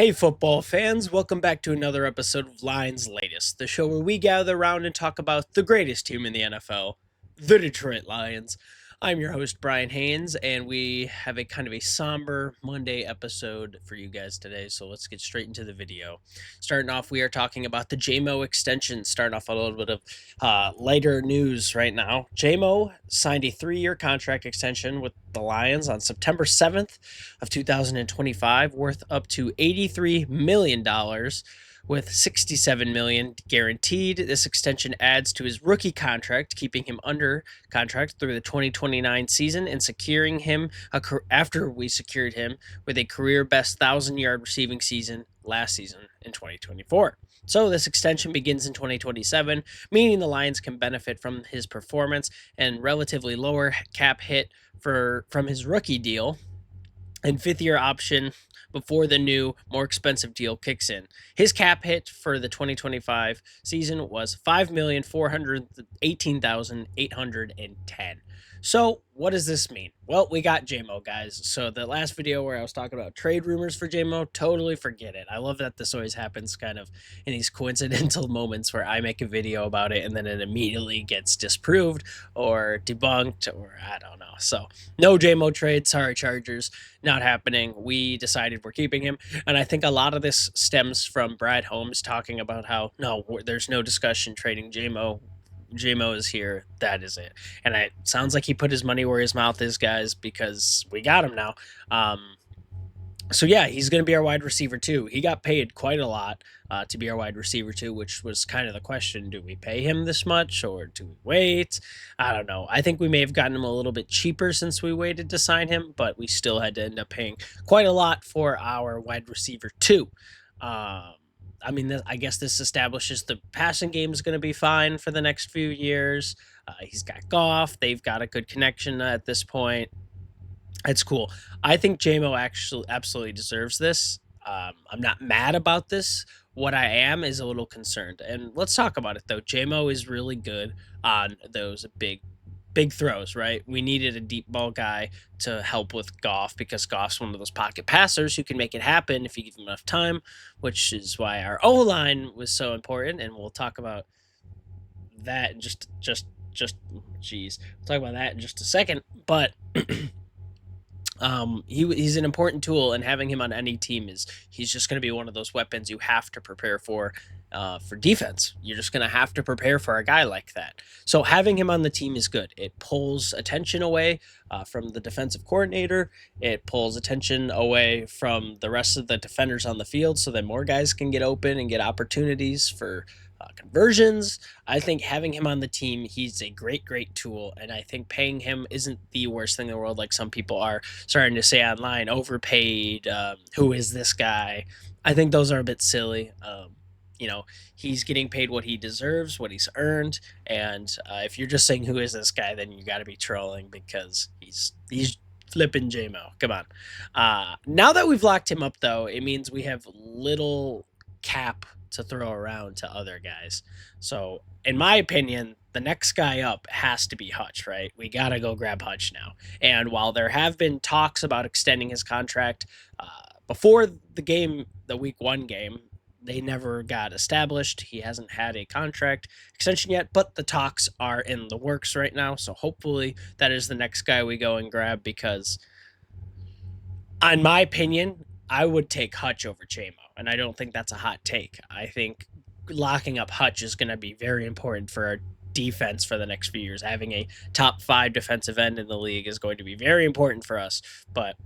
Hey, football fans, welcome back to another episode of Lions Latest, the show where we gather around and talk about the greatest team in the NFL, the Detroit Lions. I'm your host, Bryan Hanes, and we have a kind of a somber Monday episode for you guys today, so let's get straight into the video. Starting off, we are talking about the JMO extension, starting off a little bit of lighter news right now. JMO signed a 3-year contract extension with the Lions on September 7th of 2025, worth up to $83 million with $67 million guaranteed. This extension adds to his rookie contract, keeping him under contract through the 2029 season and securing him after we secured him with a career best 1,000-yard receiving season last season in 2024. So this extension begins in 2027, meaning the Lions can benefit from his performance and relatively lower cap hit from his rookie deal and fifth-year option before the new, more expensive deal kicks in. His cap hit for the 2025 season was $5,418,810. So what does this mean? Well, we got JMO, guys. So the last video where I was talking about trade rumors for JMO, totally forget it. I love that this always happens kind of in these coincidental moments where I make a video about it and then it immediately gets disproved or debunked or I don't know. So no JMO trade. Sorry, Chargers. Not happening. We decided we're keeping him. And I think a lot of this stems from Bryan Hanes talking about how, no, there's no discussion trading JMO. JMO is here. That is it. And it sounds like he put his money where his mouth is, guys, because we got him now. So yeah, he's going to be our wide receiver too. He got paid quite a lot to be our wide receiver too, which was kind of the question. Do we pay him this much or do we wait? I don't know. I think we may have gotten him a little bit cheaper since we waited to sign him, but we still had to end up paying quite a lot for our wide receiver too. I guess this establishes the passing game is going to be fine for the next few years. He's got Goff. They've got a good connection at this point. It's cool. I think JMO actually absolutely deserves this. I'm not mad about this. What I am is a little concerned. And let's talk about it, though. JMO is really good on those big throws, right? We needed a deep ball guy to help with Goff because Goff's one of those pocket passers who can make it happen if you give him enough time, which is why our O-line was so important. And we'll talk about that in we'll talk about that in just a second. But he's an important tool, and having him on any team he's just going to be one of those weapons you have to prepare for defense. You're just going to have to prepare for a guy like that. So having him on the team is good. It pulls attention away from the defensive coordinator. It pulls attention away from the rest of the defenders on the field so that more guys can get open and get opportunities for conversions. I think having him on the team, he's a great tool, and I think paying him isn't the worst thing in the world like some people are starting to say online. Overpaid, who is this guy? I think those are a bit silly. He's getting paid what he deserves, what he's earned, and if you're just saying who is this guy, then you got to be trolling because he's flipping JMO. Come on. Now that we've locked him up, though, it means we have little cap to throw around to other guys. So, in my opinion, the next guy up has to be Hutch, right? We got to go grab Hutch now. And while there have been talks about extending his contract before the week 1 game, they never got established. He hasn't had a contract extension yet, but the talks are in the works right now. So hopefully that is the next guy we go and grab because, in my opinion, I would take Hutch over JMO, and I don't think that's a hot take. I think locking up Hutch is going to be very important for our defense for the next few years. Having a top 5 defensive end in the league is going to be very important for us, but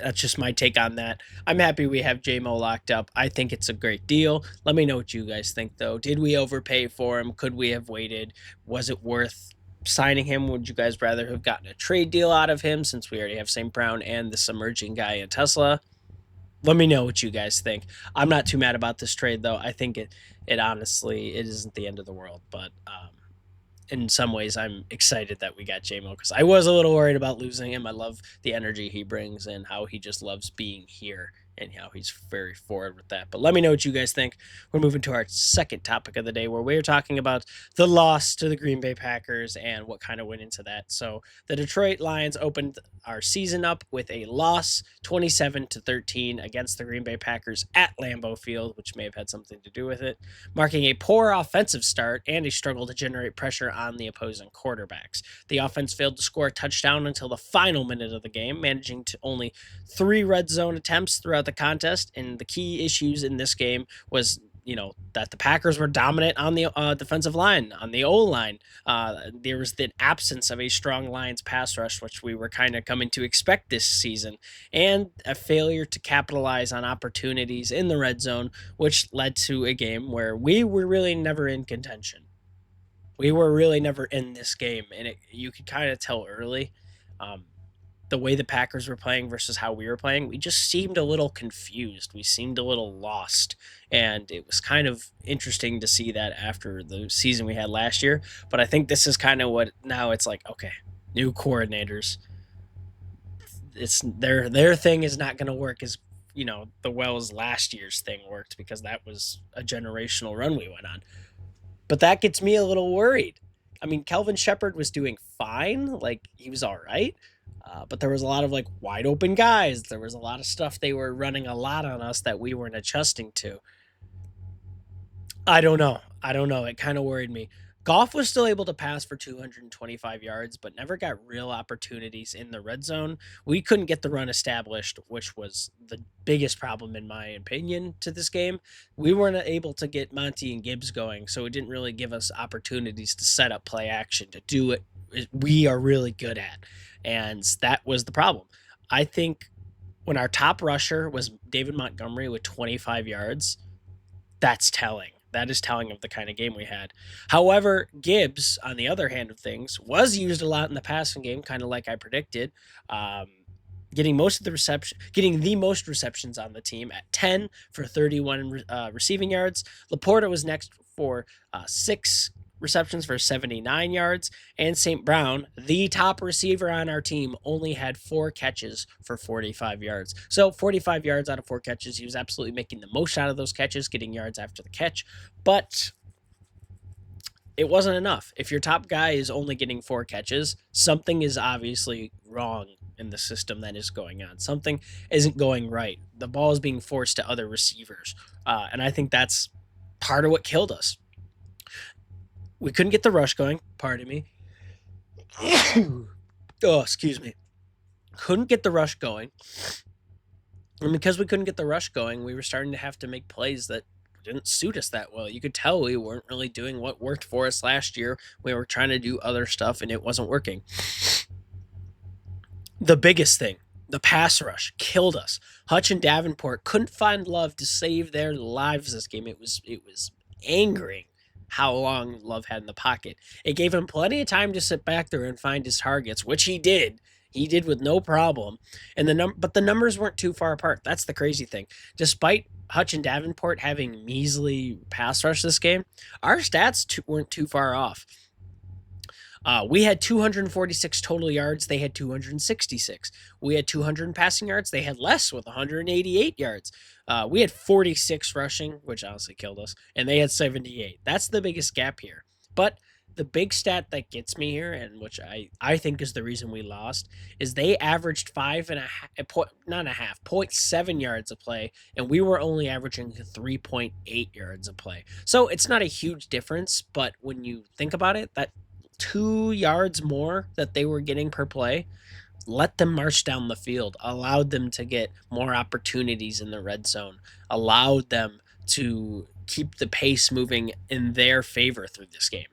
that's just my take on that. I'm happy we have JMO locked up. I think it's a great deal. Let me know what you guys think, though. Did we overpay for him? Could we have waited? Was it worth signing him? Would you guys rather have gotten a trade deal out of him since we already have St. Brown and this emerging guy in Tesla? Let me know what you guys think. I'm not too mad about this trade, though. I think it honestly, it isn't the end of the world. But in some ways, I'm excited that we got JMO because I was a little worried about losing him. I love the energy he brings and how he just loves being here and he's very forward with that. But let me know what you guys think. We're moving to our second topic of the day, where we're talking about the loss to the Green Bay Packers and what kind of went into that. So the Detroit Lions opened our season up with a loss, 27-13, against the Green Bay Packers at Lambeau Field, which may have had something to do with it, marking a poor offensive start and a struggle to generate pressure on the opposing quarterbacks. The offense failed to score a touchdown until the final minute of the game, managing to only 3 red zone attempts throughout the contest. And the key issues in this game was, that the Packers were dominant on the defensive line, on the O-line. There was the absence of a strong Lions pass rush, which we were kind of coming to expect this season, and a failure to capitalize on opportunities in the red zone, which led to a game where we were really never in contention. We were really never in this game, and you could kind of tell early. The way the Packers were playing versus how we were playing, we just seemed a little confused. We seemed a little lost. And it was kind of interesting to see that after the season we had last year. But I think this is kind of what now it's like, okay, new coordinators. It's their thing is not going to work as the Wells last year's thing worked, because that was a generational run we went on. But that gets me a little worried. I mean, Kelvin Shepard was doing fine. Like, he was all right. But there was a lot of wide open guys. There was a lot of stuff they were running a lot on us that we weren't adjusting to. I don't know. It kind of worried me. Goff was still able to pass for 225 yards, but never got real opportunities in the red zone. We couldn't get the run established, which was the biggest problem, in my opinion, to this game. We weren't able to get Monty and Gibbs going, so it didn't really give us opportunities to set up play action, to do it we are really good at. And that was the problem. I think when our top rusher was David Montgomery with 25 yards, that's telling. That is telling of the kind of game we had. However, Gibbs, on the other hand of things, was used a lot in the passing game, kind of like I predicted. Getting the most receptions on the team at 10 for 31 receiving yards. Laporta was next for 6 receptions for 79 yards, and St. Brown, the top receiver on our team, only had 4 catches for 45 yards. So 45 yards out of 4 catches. He was absolutely making the most out of those catches, getting yards after the catch, but it wasn't enough. If your top guy is only getting 4 catches, something is obviously wrong in the system that is going on. Something isn't going right. The ball is being forced to other receivers, and I think that's part of what killed us. We couldn't get the rush going. Pardon me. Oh, excuse me. Couldn't get the rush going. And because we couldn't get the rush going, we were starting to have to make plays that didn't suit us that well. You could tell we weren't really doing what worked for us last year. We were trying to do other stuff, and it wasn't working. The biggest thing, the pass rush, killed us. Hutch and Davenport couldn't find Love to save their lives this game. It was angering how long Love had in the pocket. It gave him plenty of time to sit back there and find his targets, which he did. He did with no problem. But the numbers weren't too far apart. That's the crazy thing. Despite Hutch and Davenport having measly pass rush this game, our stats weren't too far off. We had 246 total yards. They had 266. We had 200 passing yards. They had less, with 188 yards. We had 46 rushing, which honestly killed us, and they had 78. That's the biggest gap here. But the big stat that gets me here, and which I think is the reason we lost, is they averaged 0.7 yards a play, and we were only averaging 3.8 yards a play. So it's not a huge difference, but when you think about it, that 2 yards more that they were getting per play let them march down the field, allowed them to get more opportunities in the red zone, allowed them to keep the pace moving in their favor through this game.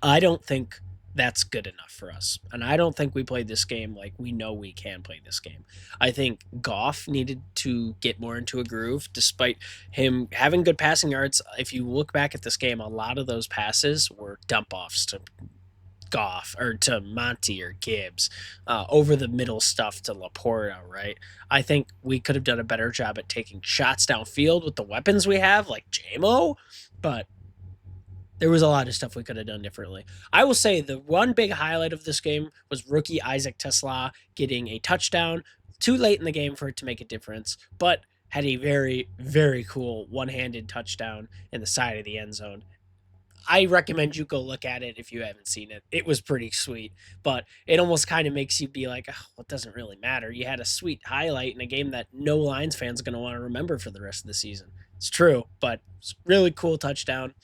I don't think that's good enough for us. And I don't think we played this game like we know we can play this game. I think Goff needed to get more into a groove, despite him having good passing yards. If you look back at this game, a lot of those passes were dump offs to Goff or to Monty or Gibbs, over the middle stuff to Laporta, right? I think we could have done a better job at taking shots downfield with the weapons we have, like JMO, but there was a lot of stuff we could have done differently. I will say the one big highlight of this game was rookie Isaac Tesla getting a touchdown Too late in the game for it to make a difference, but had a very, very cool one-handed touchdown in the side of the end zone. I recommend you go look at it if you haven't seen it. It was pretty sweet, but it almost kind of makes you be like, oh, well, it doesn't really matter. You had a sweet highlight in a game that no Lions fans are going to want to remember for the rest of the season. It's true, but it's a really cool touchdown.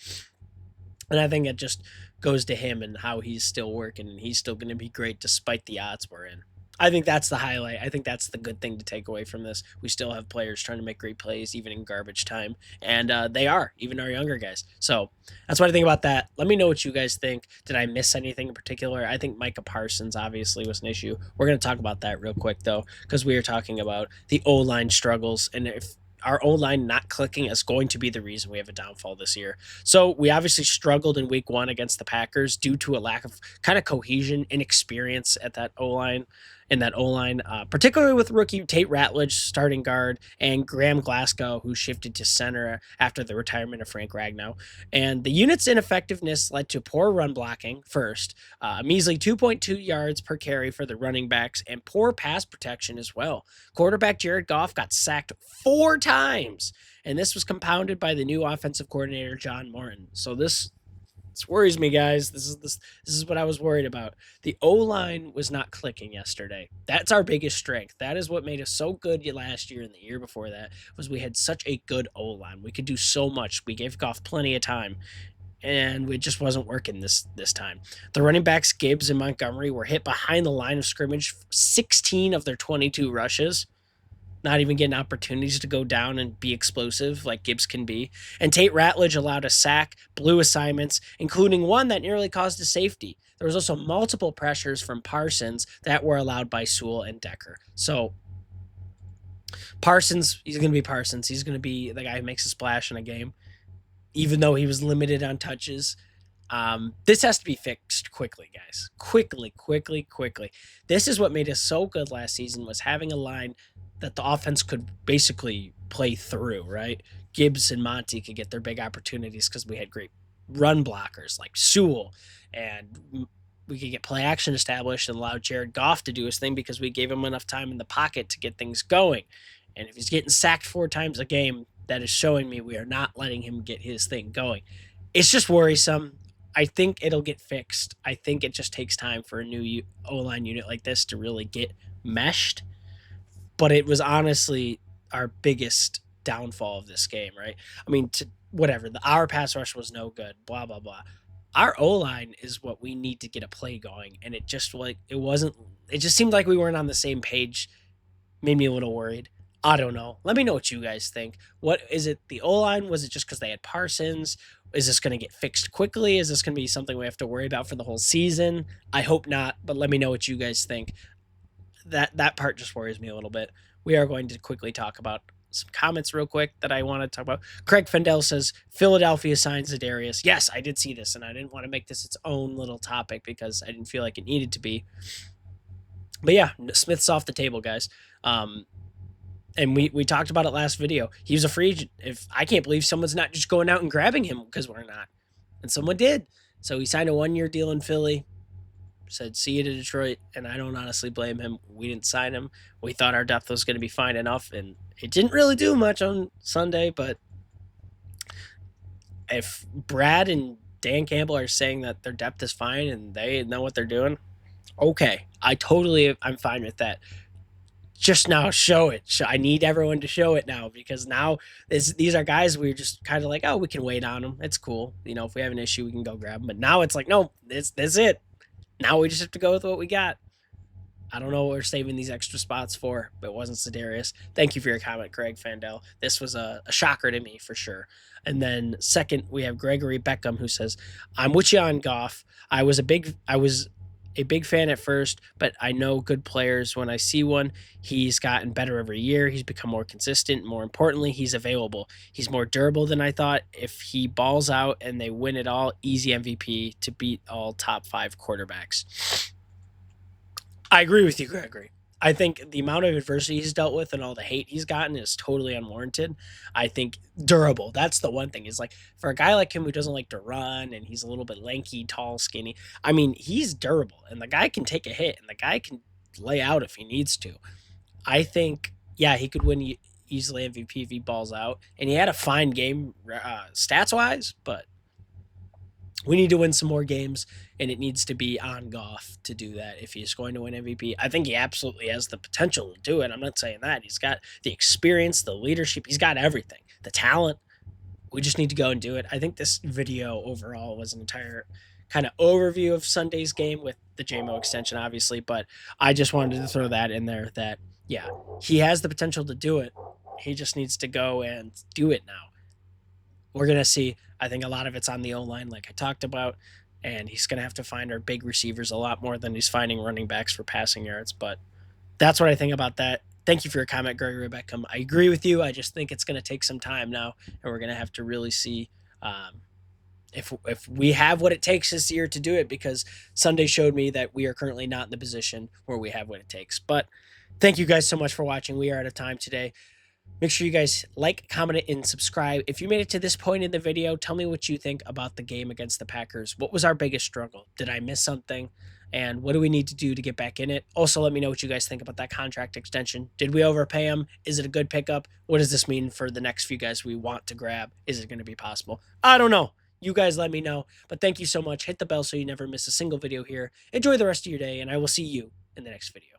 And I think it just goes to him and how he's still working and he's still going to be great despite the odds we're in. I think that's the highlight. I think that's the good thing to take away from this. We still have players trying to make great plays, even in garbage time, and they are, even our younger guys. So that's what I think about that. Let me know what you guys think. Did I miss anything in particular? I think Micah Parsons obviously was an issue. We're going to talk about that real quick, though, because we are talking about the O-line struggles, and if our O-line not clicking is going to be the reason we have a downfall this year. So we obviously struggled in week 1 against the Packers due to a lack of kind of cohesion, inexperience at that O-line, particularly with rookie Tate Ratledge, starting guard, and Graham Glasgow, who shifted to center after the retirement of Frank Ragnow. And the unit's ineffectiveness led to poor run blocking first, a measly 2.2 yards per carry for the running backs, and poor pass protection as well. Quarterback Jared Goff got sacked 4 times, and this was compounded by the new offensive coordinator, John Morton. So this worries me, guys. This is what I was worried about. The O-line was not clicking yesterday. That's our biggest strength. That is what made us so good last year and the year before that, was we had such a good O-line. We could do so much. We gave Goff plenty of time, and it just wasn't working this time. The running backs, Gibbs and Montgomery, were hit behind the line of scrimmage 16 of their 22 rushes, not even getting opportunities to go down and be explosive like Gibbs can be. And Tate Ratledge allowed a sack, blew assignments, including one that nearly caused a safety. There was also multiple pressures from Parsons that were allowed by Sewell and Decker. So Parsons, he's going to be Parsons. He's going to be the guy who makes a splash in a game, even though he was limited on touches. This has to be fixed quickly, guys. Quickly. This is what made us so good last season, was having a line that the offense could basically play through, right? Gibbs and Monty could get their big opportunities because we had great run blockers like Sewell, and we could get play action established and allow Jared Goff to do his thing because we gave him enough time in the pocket to get things going. And if he's getting sacked 4 times a game, that is showing me we are not letting him get his thing going. It's just worrisome. I think it'll get fixed. I think it just takes time for a new O-line unit like this to really get meshed. But it was honestly our biggest downfall of this game, right? I mean, our pass rush was no good, blah, blah, blah. Our O-line is what we need to get a play going, and it just seemed like we weren't on the same page. Made me a little worried. I don't know. Let me know what you guys think. What is it? The O-line? Was it just because they had Parsons? Is this going to get fixed quickly? Is this going to be something we have to worry about for the whole season? I hope not, but let me know what you guys think. That part just worries me a little bit. We are going to quickly talk about some comments real quick that I want to talk about. Craig Fendel says, Philadelphia signs Zadarius. Yes, I did see this, and I didn't want to make this its own little topic because I didn't feel like it needed to be. But yeah, Smith's off the table, guys. And we talked about it last video. He was a free agent. If I can't believe someone's not just going out and grabbing him, because we're not. And someone did. So he signed a 1-year deal in Philly. Said, see you to Detroit, and I don't honestly blame him. We didn't sign him. We thought our depth was going to be fine enough, and it didn't really do much on Sunday, but if Brad and Dan Campbell are saying that their depth is fine and they know what they're doing, okay. I'm fine with that. Just now show it. I need everyone to show it now, because now these are guys we're just kind of like, oh, we can wait on them. It's cool. If we have an issue, we can go grab them. But now it's like, no, this it. Now we just have to go with what we got. I don't know what we're saving these extra spots for, but it wasn't Zadarius. Thank you for your comment, Craig Fandel. This was a shocker to me for sure. And then second, we have Gregory Beckham, who says, I'm with you on Goff. I was a big fan at first, but I know good players when I see one. He's gotten better every year. He's become more consistent. More importantly, he's available. He's more durable than I thought. If he balls out and they win it all, easy MVP to beat all top 5 quarterbacks. I agree with you, Gregory. I think the amount of adversity he's dealt with and all the hate he's gotten is totally unwarranted. I think durable. That's the one thing. Is like, for a guy like him who doesn't like to run and he's a little bit lanky, tall, skinny. I mean, he's durable, and the guy can take a hit, and the guy can lay out if he needs to. I think, yeah, he could win easily MVP if he balls out. And he had a fine game stats wise, but we need to win some more games, and it needs to be on Goff to do that if he's going to win MVP. I think he absolutely has the potential to do it. I'm not saying that. He's got the experience, the leadership, he's got everything, the talent. We just need to go and do it. I think this video overall was an entire kind of overview of Sunday's game with the JMO extension, obviously, but I just wanted to throw that in there that, yeah, he has the potential to do it. He just needs to go and do it now. We're going to see. I think a lot of it's on the O line, like I talked about, and he's going to have to find our big receivers a lot more than he's finding running backs for passing yards. But that's what I think about that. Thank you for your comment, Gregory Beckham. I agree with you. I just think it's going to take some time now, and we're going to have to really see if we have what it takes this year to do it, because Sunday showed me that we are currently not in the position where we have what it takes. But thank you guys so much for watching. We are out of time today. Make sure you guys like, comment, and subscribe. If you made it to this point in the video, tell me what you think about the game against the Packers. What was our biggest struggle? Did I miss something? And what do we need to do to get back in it? Also, let me know what you guys think about that contract extension. Did we overpay him? Is it a good pickup? What does this mean for the next few guys we want to grab? Is it going to be possible? I don't know. You guys let me know. But thank you so much. Hit the bell so you never miss a single video here. Enjoy the rest of your day, and I will see you in the next video.